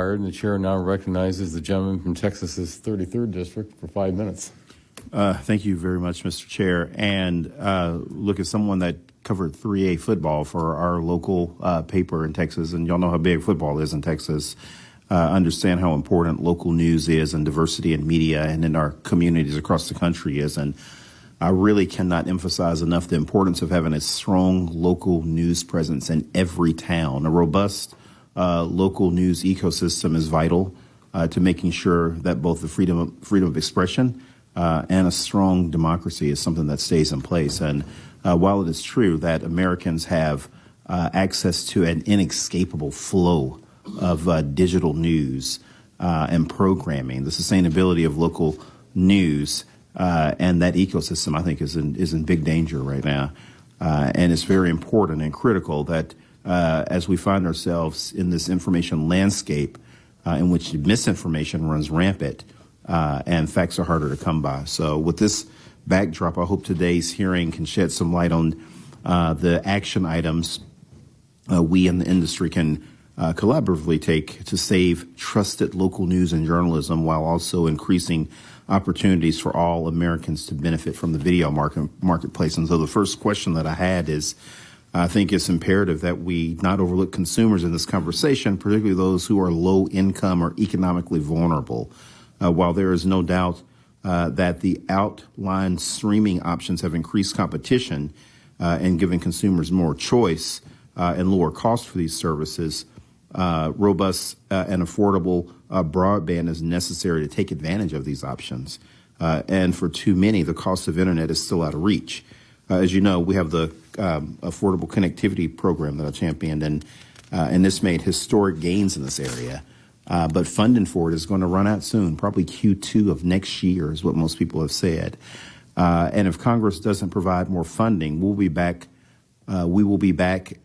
expired, and the chair now recognizes the gentleman from Texas's 33rd District for 5 minutes. Thank you very much, Mr. Chair. And look, as someone that covered 3A football for our local paper in Texas, and y'all know how big football is in Texas, understand how important local news is and diversity in media and in our communities across the country is. And I really cannot emphasize enough the importance of having a strong local news presence in every town. A robust local news ecosystem is vital to making sure that both the freedom of expression and a strong democracy is something that stays in place. And while it is true that Americans have access to an inescapable flow of digital news and programming, the sustainability of local news and that ecosystem, I think, is in big danger right now. And it's very important and critical that as we find ourselves in this information landscape in which misinformation runs rampant, and facts are harder to come by. So with this backdrop, I hope today's hearing can shed some light on the action items we in the industry can collaboratively take to save trusted local news and journalism while also increasing opportunities for all Americans to benefit from the video marketplace. And so the first question that I had is, I think it's imperative that we not overlook consumers in this conversation, particularly those who are low income or economically vulnerable. While there is no doubt that the outlined streaming options have increased competition and given consumers more choice and lower costs for these services, robust and affordable broadband is necessary to take advantage of these options. And for too many, the cost of internet is still out of reach. As you know, we have the Affordable Connectivity Program that I championed, and this made historic gains in this area. But funding for it is going to run out soon, probably Q2 of next year is what most people have said. And if Congress doesn't provide more funding, we will back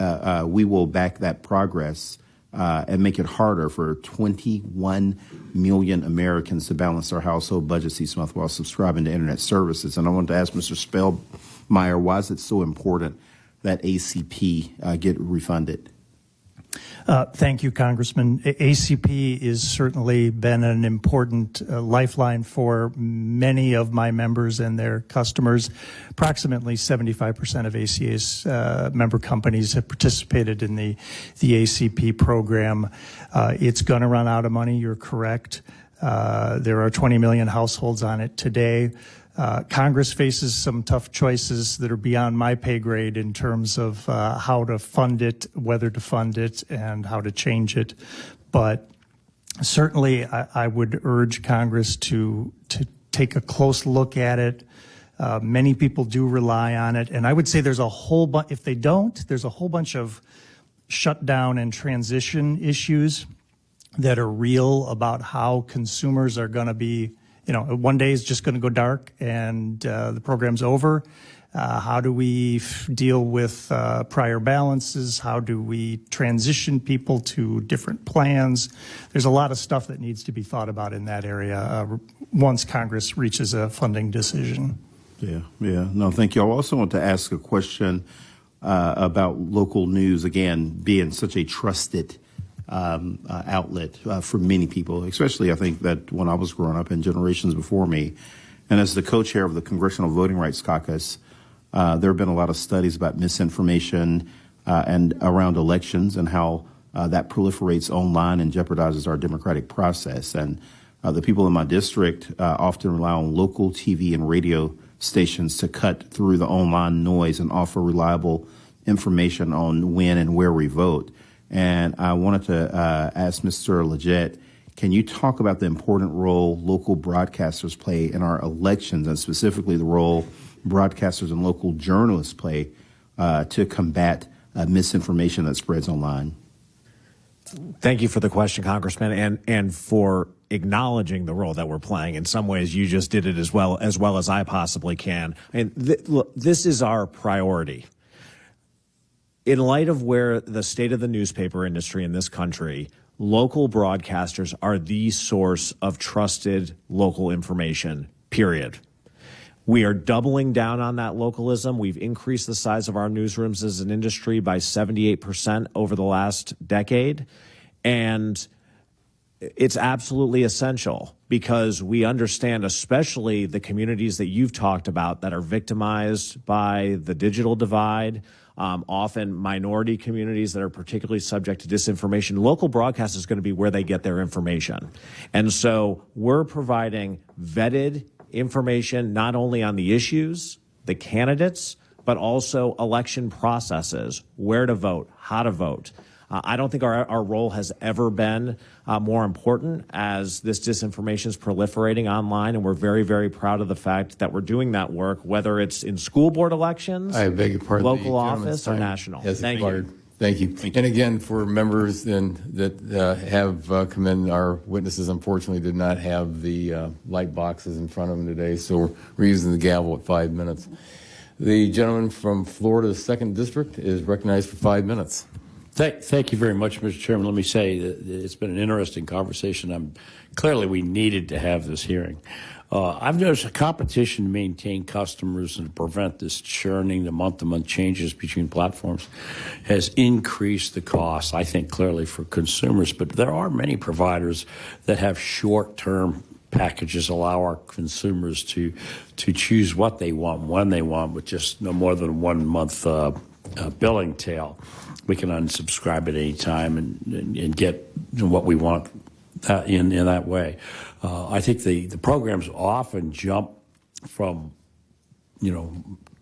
that progress and make it harder for 21 million Americans to balance their household budgets each month while subscribing to internet services. And I wanted to ask Mr. Spellmeyer, why is it so important that ACP get refunded? Thank you, Congressman. ACP has certainly been an important lifeline for many of my members and their customers. Approximately 75% of ACA's member companies have participated in the ACP program. It's going to run out of money. You're correct. There are 20 million households on it today. Congress faces some tough choices that are beyond my pay grade in terms of how to fund it, whether to fund it, and how to change it. But certainly I would urge Congress to take a close look at it. Many people do rely on it. And I would say there's a whole bunch, if they don't, there's a whole bunch of shutdown and transition issues that are real about how consumers are going to be. You know, one day is just going to go dark and the program's over. How do we deal with prior balances? How do we transition people to different plans? There's a lot of stuff that needs to be thought about in that area once Congress reaches a funding decision. Yeah. No, thank you. I also want to ask a question about local news, again, being such a trusted outlet for many people, especially I think that when I was growing up and generations before me. And as the co-chair of the Congressional Voting Rights Caucus, there have been a lot of studies about misinformation and around elections and how that proliferates online and jeopardizes our democratic process. And the people in my district often rely on local TV and radio stations to cut through the online noise and offer reliable information on when and where we vote. And I wanted to ask Mr. Leggett, can you talk about the important role local broadcasters play in our elections, and specifically the role broadcasters and local journalists play to combat misinformation that spreads online? Thank you for the question, Congressman, and for acknowledging the role that we're playing. In some ways, you just did it as well as I possibly can. And look, this is our priority. In light of where the state of the newspaper industry in this country, local broadcasters are the source of trusted local information, period. We are doubling down on that localism. We've increased the size of our newsrooms as an industry by 78% over the last decade. And it's absolutely essential because we understand, especially the communities that you've talked about that are victimized by the digital divide, often minority communities that are particularly subject to disinformation. Local broadcast is going to be where they get their information. And so we're providing vetted information not only on the issues, the candidates, but also election processes, where to vote, how to vote. I don't think our role has ever been more important as this disinformation is proliferating online, and we're very, very proud of the fact that we're doing that work, whether it's in school board elections, I beg your pardon. local The gentleman's office, or time national. has Thank you. expired. Thank you. And again, for members that have come in, our witnesses unfortunately did not have the light boxes in front of them today, so we're using the gavel at 5 minutes. The gentleman from Florida's 2nd District is recognized for 5 minutes. Thank you very much, Mr. Chairman. Let me say that it's been an interesting conversation. Clearly, we needed to have this hearing. I've noticed a competition to maintain customers and to prevent this churning, the month-to-month changes between platforms has increased the cost, I think, clearly for consumers. But there are many providers that have short-term packages allow our consumers to choose what they want, when they want, with just no more than 1 month billing tail. We can unsubscribe at any time and get what we want in that way. I think the programs often jump from,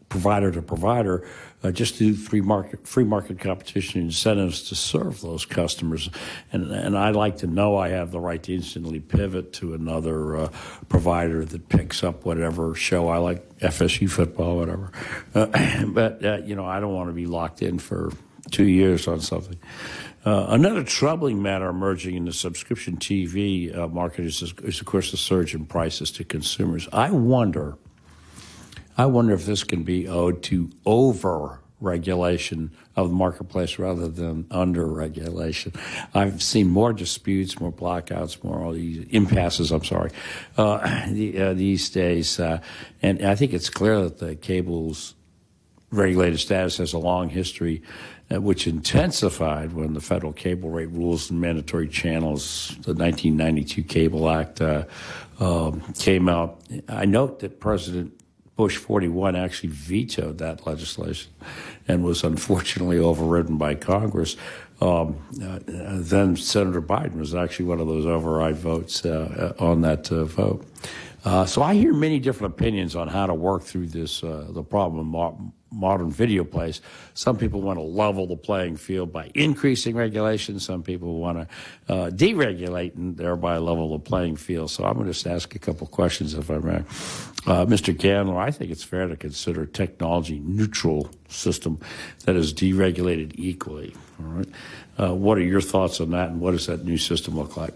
provider to provider, just through free market competition incentives to serve those customers. And I like to know I have the right to instantly pivot to another provider that picks up whatever show I like, FSU football, whatever. But I don't want to be locked in for 2 years on something. Another troubling matter emerging in the subscription TV market is, of course, the surge in prices to consumers. I wonder if this can be owed to over-regulation of the marketplace rather than under-regulation. I've seen more disputes, more blackouts, more all these impasses, these days. And I think it's clear that the cable's regulated status has a long history, which intensified when the federal cable rate rules and mandatory channels, the 1992 Cable Act, came out. I note that President Bush 41 actually vetoed that legislation and was unfortunately overridden by Congress. Then Senator Biden was actually one of those override votes on that vote. So I hear many different opinions on how to work through this, the problem of modern video plays. Some people want to level the playing field by increasing regulation. Some people want to deregulate and thereby level the playing field. So I'm going to just ask a couple questions, if I may. Mr. Gandler, I think it's fair to consider a technology-neutral system that is deregulated equally. All right. What are your thoughts on that, and what does that new system look like?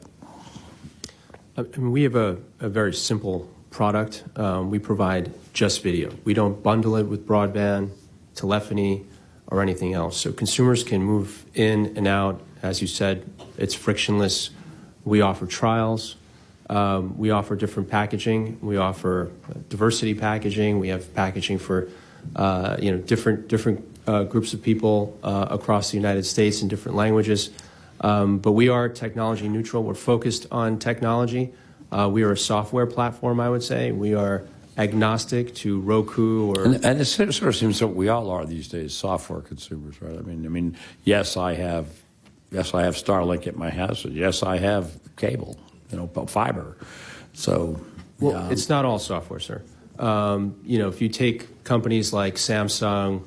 We have a very simple product. We provide just video. We don't bundle it with broadband, telephony, or anything else. So consumers can move in and out. As you said, it's frictionless. We offer trials. We offer different packaging. We offer diversity packaging. We have packaging for different groups of people across the United States in different languages. But we are technology neutral. We're focused on technology. We are a software platform, I would say. We are agnostic to Roku or... And it sort of seems that we all are these days, software consumers, right? I mean, yes, I have Starlink at my house. Yes, I have cable, fiber. So... Well, it's not all software, sir. If you take companies like Samsung,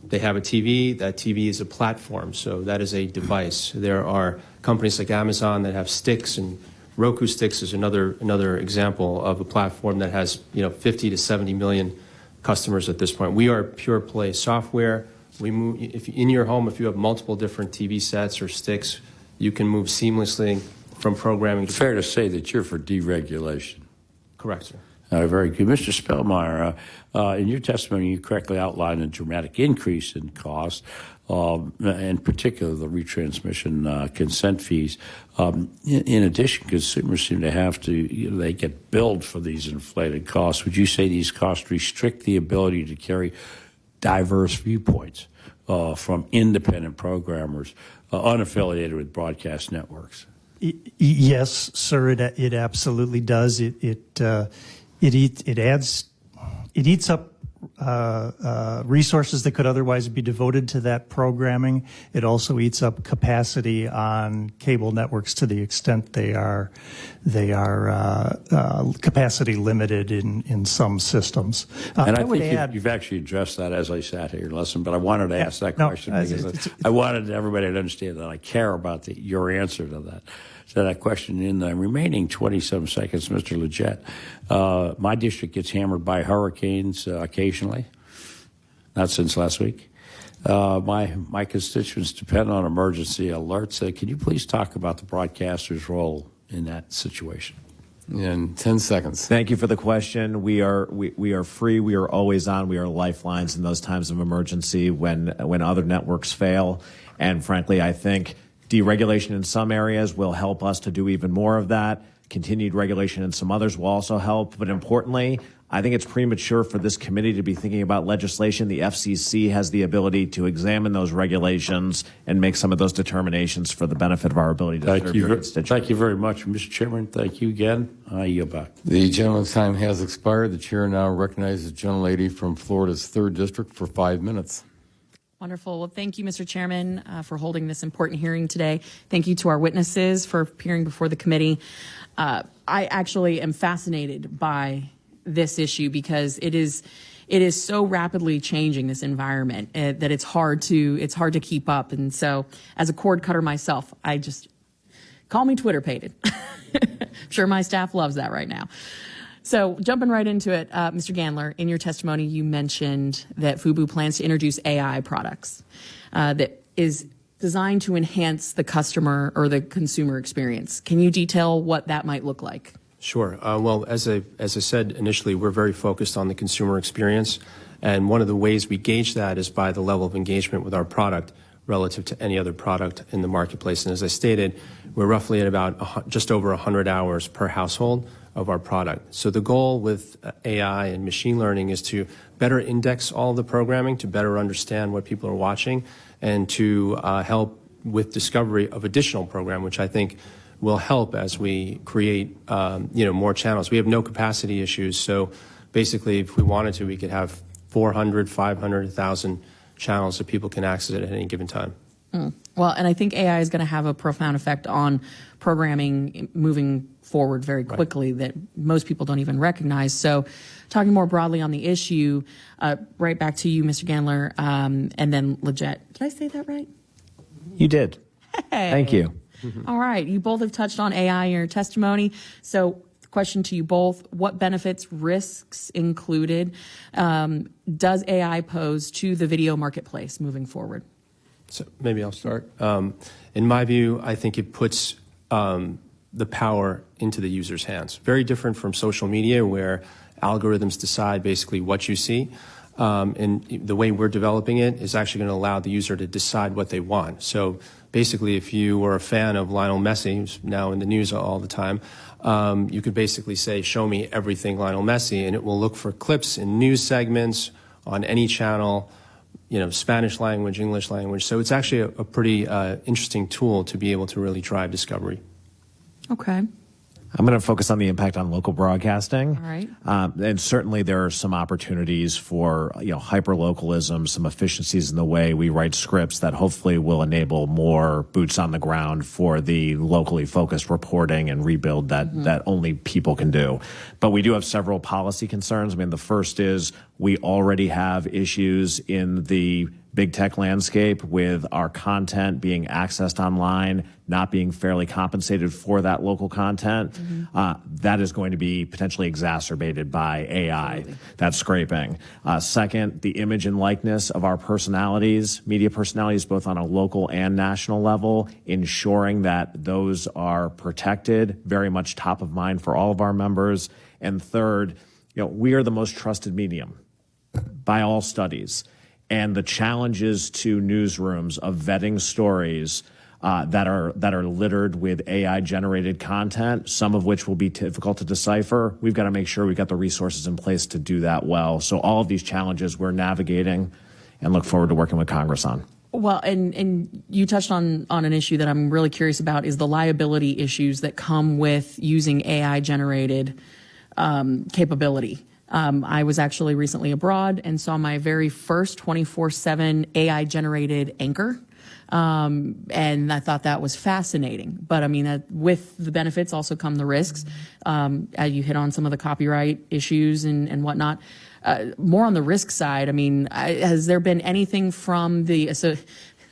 they have a TV. That TV is a platform, so that is a device. There are companies like Amazon that have sticks, and Roku sticks is another example of a platform that has 50 to 70 million customers at this point. We are pure play software. We move in your home. If you have multiple different TV sets or sticks, you can move seamlessly from programming. Fair to say that you're for deregulation. Correct, sir. Very good. Mr. Spellmeyer, in your testimony, you correctly outlined a dramatic increase in cost, in particular the retransmission consent fees. In addition, consumers seem to have to, they get billed for these inflated costs. Would you say these costs restrict the ability to carry diverse viewpoints from independent programmers unaffiliated with broadcast networks? Yes, sir. It absolutely does. It eats up resources that could otherwise be devoted to that programming. It also eats up capacity on cable networks to the extent they are capacity limited in some systems. And I would think add, you've actually addressed that as I sat here and listened, but I wanted to ask that no, question it's- because I wanted everybody to understand that I care about your answer to that. So that question in the remaining 27 seconds, Mr. Leggett. My district gets hammered by hurricanes occasionally, not since last week. My constituents depend on emergency alerts. Can you please talk about the broadcaster's role in that situation? In 10 seconds. Thank you for the question. We are free. We are always on. We are lifelines in those times of emergency when other networks fail. And frankly, I think deregulation in some areas will help us to do even more of that. Continued regulation in some others will also help. But importantly, I think it's premature for this committee to be thinking about legislation. The FCC has the ability to examine those regulations and make some of those determinations for the benefit of our ability to serve your constituents. Thank you very much, Mr. Chairman. Thank you again. I yield back. The gentleman's time has expired. The chair now recognizes the gentlelady from Florida's 3rd District for 5 minutes. Wonderful. Well, thank you, Mr. Chairman, for holding this important hearing today. Thank you to our witnesses for appearing before the committee. I actually am fascinated by this issue because it is so rapidly changing this environment that it's hard to keep up. And so, as a cord cutter myself, I just call me Twitter pated. I'm sure my staff loves that right now. So jumping right into it, Mr. Gandler, in your testimony, you mentioned that FUBU plans to introduce AI products that is designed to enhance the customer or the consumer experience. Can you detail what that might look like? Sure. Well, as I said initially, we're very focused on the consumer experience. And one of the ways we gauge that is by the level of engagement with our product relative to any other product in the marketplace. And as I stated, we're roughly at about just over 100 hours per household of our product. So the goal with AI and machine learning is to better index all the programming, to better understand what people are watching, and to help with discovery of additional program, which I think will help as we create more channels. We have no capacity issues, so basically if we wanted to, we could have 400, 500, 1,000 channels that people can access at any given time. Well, and I think AI is going to have a profound effect on programming moving forward very quickly that most people don't even recognize. So talking more broadly on the issue, right back to you, Mr. Gandler, and then Leggett. Did I say that right? You did. Hey. Thank you. All right. You both have touched on AI in your testimony. So question to you both, what benefits, risks included, does AI pose to the video marketplace moving forward? So maybe I'll start. In my view, I think it puts the power into the user's hands. Very different from social media where algorithms decide basically what you see. And the way we're developing it is actually going to allow the user to decide what they want. So basically, if you were a fan of Lionel Messi, who's now in the news all the time, you could basically say, show me everything Lionel Messi, and it will look for clips in news segments on any channel, Spanish language, English language. So it's actually a pretty interesting tool to be able to really drive discovery. Okay. I'm going to focus on the impact on local broadcasting. All right. And certainly there are some opportunities for hyper-localism, some efficiencies in the way we write scripts that hopefully will enable more boots on the ground for the locally focused reporting and rebuild that only people can do. But we do have several policy concerns. I mean, the first is we already have issues in the big tech landscape with our content being accessed online, not being fairly compensated for that local content. That is going to be potentially exacerbated by AI. Absolutely. That's scraping. Second, the image and likeness of our personalities, media personalities, both on a local and national level, ensuring that those are protected, very much top of mind for all of our members. And third, we are the most trusted medium by all studies. And the challenges to newsrooms of vetting stories that are littered with AI-generated content, some of which will be difficult to decipher. We've got to make sure we've got the resources in place to do that well. So all of these challenges we're navigating and look forward to working with Congress on. Well, and you touched on an issue that I'm really curious about is the liability issues that come with using AI generated capability. I was actually recently abroad and saw my very first 24/7 AI generated anchor. And I thought that was fascinating. But I mean, with the benefits also come the risks. You hit on some of the copyright issues and whatnot. More on the risk side, I mean, has there been anything from so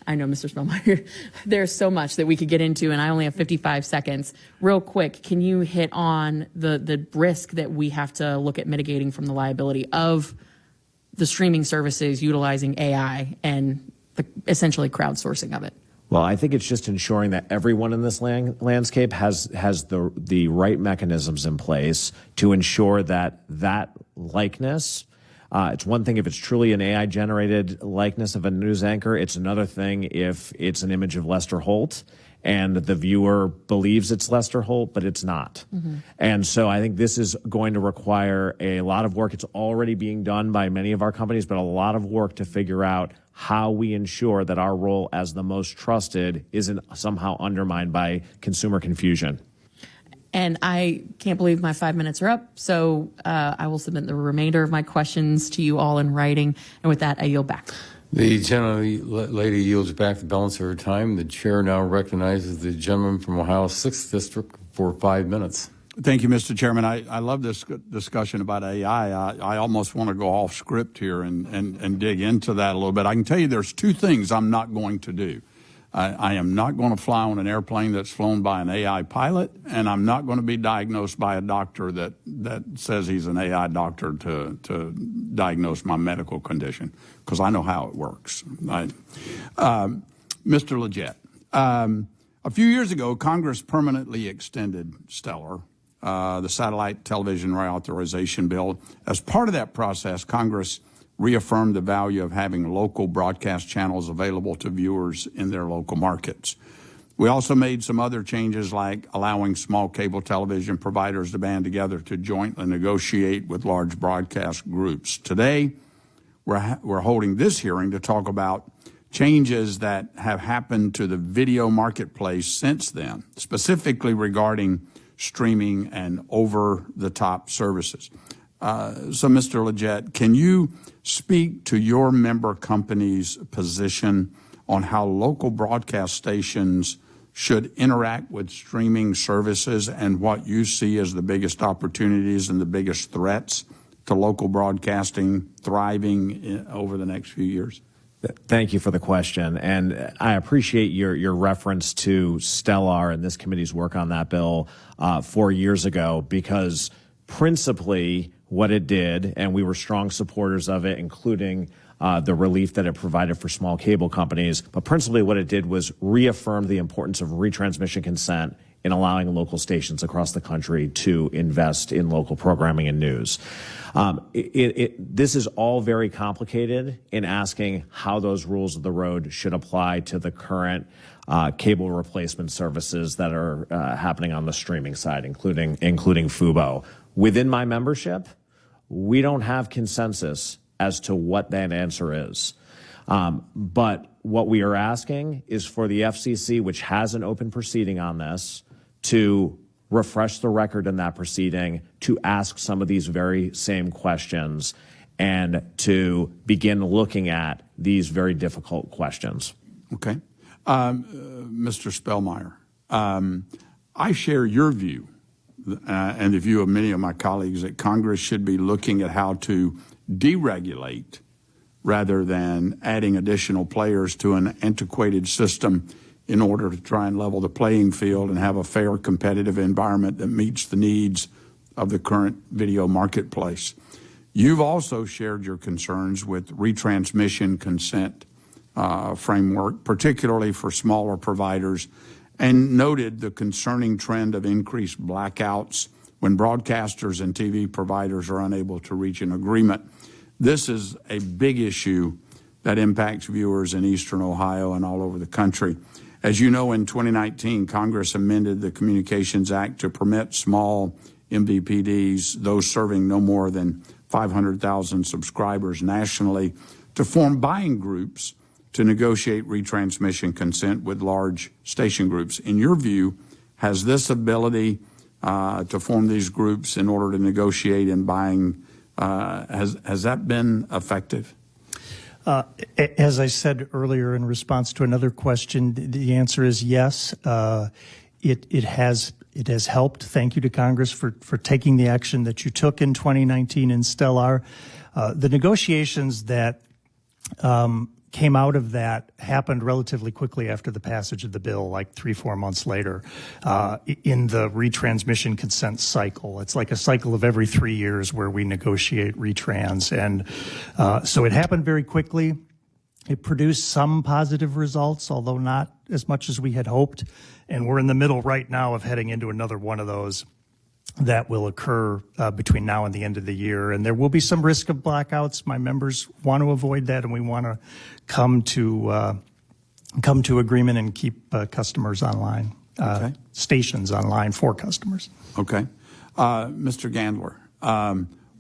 I know, Mr. Spellmeyer, there's so much that we could get into, and I only have 55 seconds. Real quick, can you hit on the risk that we have to look at mitigating from the liability of the streaming services utilizing AI and essentially crowdsourcing of it? Well, I think it's just ensuring that everyone in this landscape has the right mechanisms in place to ensure that likeness. It's one thing if it's truly an AI-generated likeness of a news anchor. It's another thing if it's an image of Lester Holt and the viewer believes it's Lester Holt, but it's not. Mm-hmm. And so I think this is going to require a lot of work. It's already being done by many of our companies, but a lot of work to figure out how we ensure that our role as the most trusted isn't somehow undermined by consumer confusion. And I can't believe my 5 minutes are up, so I will submit the remainder of my questions to you all in writing. And with that, I yield back. The lady yields back the balance of her time. The chair now recognizes the gentleman from Ohio's 6th District for 5 minutes. Thank you, Mr. Chairman. I love this discussion about AI. I almost want to go off script here and dig into that a little bit. I can tell you there's two things I'm not going to do. I am not going to fly on an airplane that's flown by an AI pilot, and I'm not going to be diagnosed by a doctor that says he's an AI doctor to diagnose my medical condition, because I know how it works. Mr. Leggett, a few years ago, Congress permanently extended Stellar, the satellite television reauthorization bill. As part of that process, Congress reaffirmed the value of having local broadcast channels available to viewers in their local markets. We also made some other changes, like allowing small cable television providers to band together to jointly negotiate with large broadcast groups. Today, we're holding this hearing to talk about changes that have happened to the video marketplace since then, specifically regarding streaming and over-the-top services. So, Mr. Leggett, can you speak to your member company's position on how local broadcast stations should interact with streaming services and what you see as the biggest opportunities and the biggest threats to local broadcasting thriving over the next few years? Thank you for the question. And I appreciate your reference to Stellar and this committee's work on that bill 4 years ago, because principally what it did, and we were strong supporters of it, including the relief that it provided for small cable companies, but principally what it did was reaffirm the importance of retransmission consent in allowing local stations across the country to invest in local programming and news. This is all very complicated in asking how those rules of the road should apply to the current cable replacement services that are happening on the streaming side, including Fubo. Within my membership, we don't have consensus as to what that answer is. But what we are asking is for the FCC, which has an open proceeding on this, to refresh the record in that proceeding, to ask some of these very same questions, and to begin looking at these very difficult questions. Okay. Mr. Spellmeyer, I share your view and the view of many of my colleagues that Congress should be looking at how to deregulate rather than adding additional players to an antiquated system in order to try and level the playing field and have a fair competitive environment that meets the needs of the current video marketplace. You've also shared your concerns with retransmission consent framework, particularly for smaller providers, and noted the concerning trend of increased blackouts when broadcasters and TV providers are unable to reach an agreement. This is a big issue that impacts viewers in Eastern Ohio and all over the country. As you know, in 2019, Congress amended the Communications Act to permit small MVPDs, those serving no more than 500,000 subscribers nationally, to form buying groups to negotiate retransmission consent with large station groups. In your view, has this ability to form these groups in order to negotiate and buying, has that been effective? As I said earlier in response to another question, the answer is yes. It has helped. Thank you to Congress for taking the action that you took in 2019 in Stellar. The negotiations that came out of that happened relatively quickly after the passage of the bill, like 3-4 months later, in the retransmission consent cycle. It's like a cycle of every 3 years where we negotiate retrans. And so it happened very quickly. It produced some positive results, although not as much as we had hoped. And we're in the middle right now of heading into another one of those that will occur between now and the end of the year. And there will be some risk of blackouts. My members want to avoid that, and we want to come to agreement and keep customers online, Okay. stations online for customers. Okay. Mr. Gandler,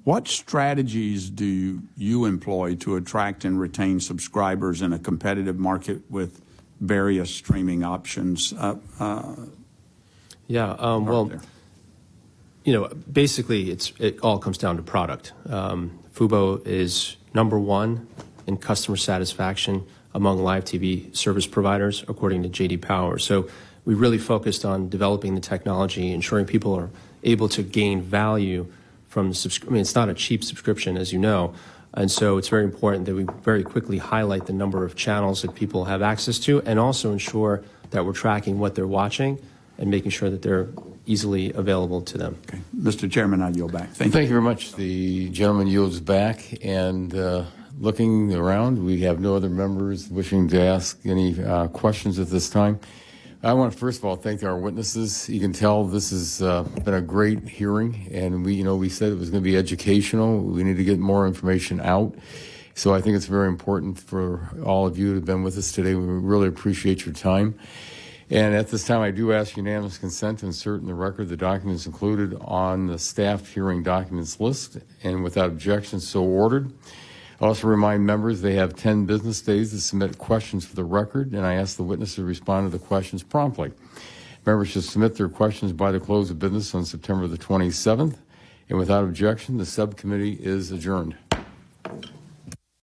what strategies do you employ to attract and retain subscribers in a competitive market with various streaming options? Well, there? you know, basically it all comes down to product. Fubo is number one in customer satisfaction among live TV service providers, according to J.D. Power. So we really focused on developing the technology, ensuring people are able to gain value from the subscription. I mean, it's not a cheap subscription, as you know. And so it's very important that we very quickly highlight the number of channels that people have access to, and also ensure that we're tracking what they're watching and making sure that they're easily available to them. Okay. Mr. Chairman, I yield back. Thank you. Thank you very much. The gentleman yields back, and looking around, we have no other members wishing to ask any questions at this time. I want to first of all thank our witnesses. You can tell this has been a great hearing, and we said it was going to be educational. We need to get more information out. So I think it's very important for all of you who have been with us today. We really appreciate your time. And at this time, I do ask unanimous consent to insert in the record the documents included on the staff hearing documents list, and without objection, so ordered. I also remind members they have 10 business days to submit questions for the record, and I ask the witness to respond to the questions promptly. Members should submit their questions by the close of business on September the 27th, and without objection, the subcommittee is adjourned.